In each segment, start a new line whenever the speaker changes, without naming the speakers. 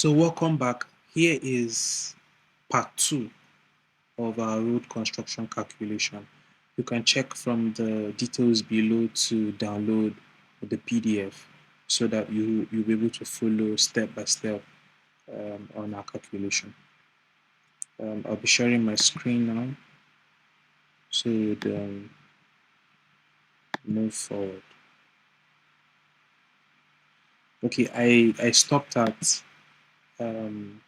So welcome back. Here is part 2 of our road construction calculation. You can check from the details below to download the PDF so that you'll be able to follow step by step on our calculation. I'll be sharing my screen now so move forward. Okay, I stopped at um,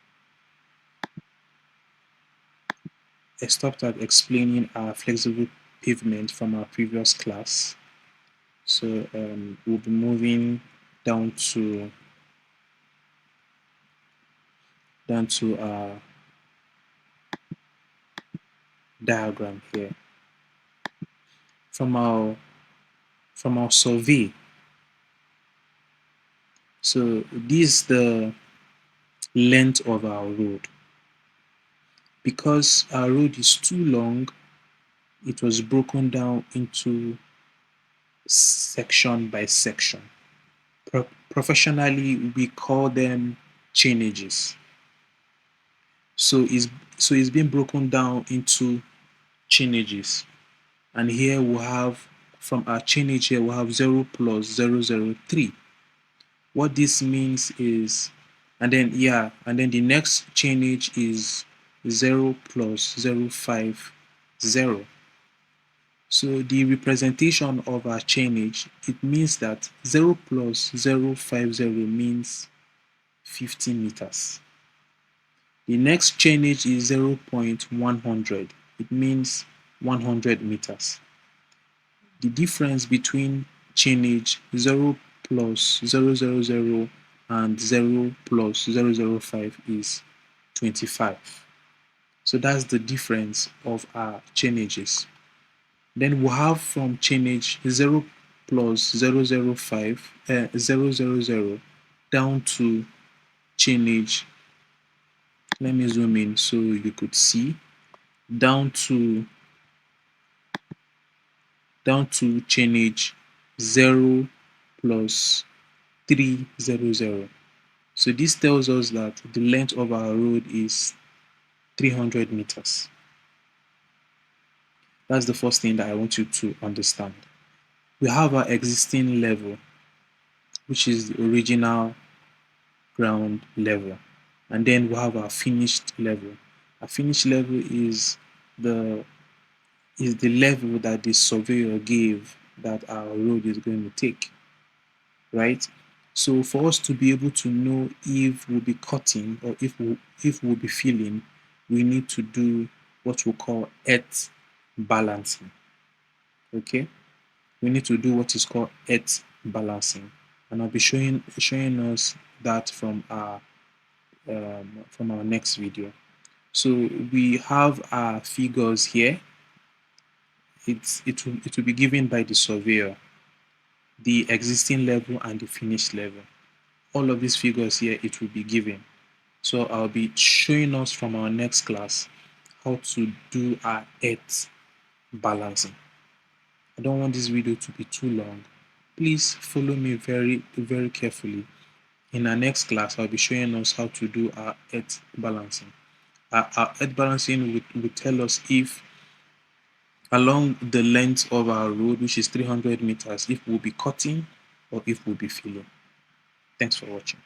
explaining our flexible pavement from our previous class. So we'll be moving down to our diagram here. From our survey. So this is the length of our road. Because our road is too long, it was broken down into section by section. Professionally, we call them chainages. So it's been broken down into chainages. And here we have, from our chainage here, we have 0 plus 003. What this means is, and then the next chainage is 0 plus 050. So the representation of our chainage, it means that 0 plus 050 means 50 meters. The next chainage is 0.100. It means 100 meters. The difference between chainage 0 plus 000 and 0 plus 005 is 25. So that's the difference of our chainages. Then we have from chainage 0 plus 005, 000 down to chainage, let me zoom in so you could see, down to chainage 0 plus 300. So this tells us that the length of our road is 300 meters. That's the first thing that I want you to understand. We have our existing level, which is the original ground level. And then we have our finished level. Our finished level is the level that the surveyor gave that our road is going to take, right? So for us to be able to know if we'll be cutting or if we'll be filling, we need to do what we call earth balancing. Okay, we need to do what is called earth balancing, and I'll be showing us that from our next video. So we have our figures here. It will be given by the surveyor, the existing level and the finished level. All of these figures here, it will be given. So I'll be showing us from our next class how to do our earth balancing. I don't want this video to be too long. Please follow me very, very carefully. In our next class, I'll be showing us how to do our earth balancing. Our earth balancing will tell us if along the length of our road, which is 300 meters, if we'll be cutting or if we'll be filling. Thanks for watching.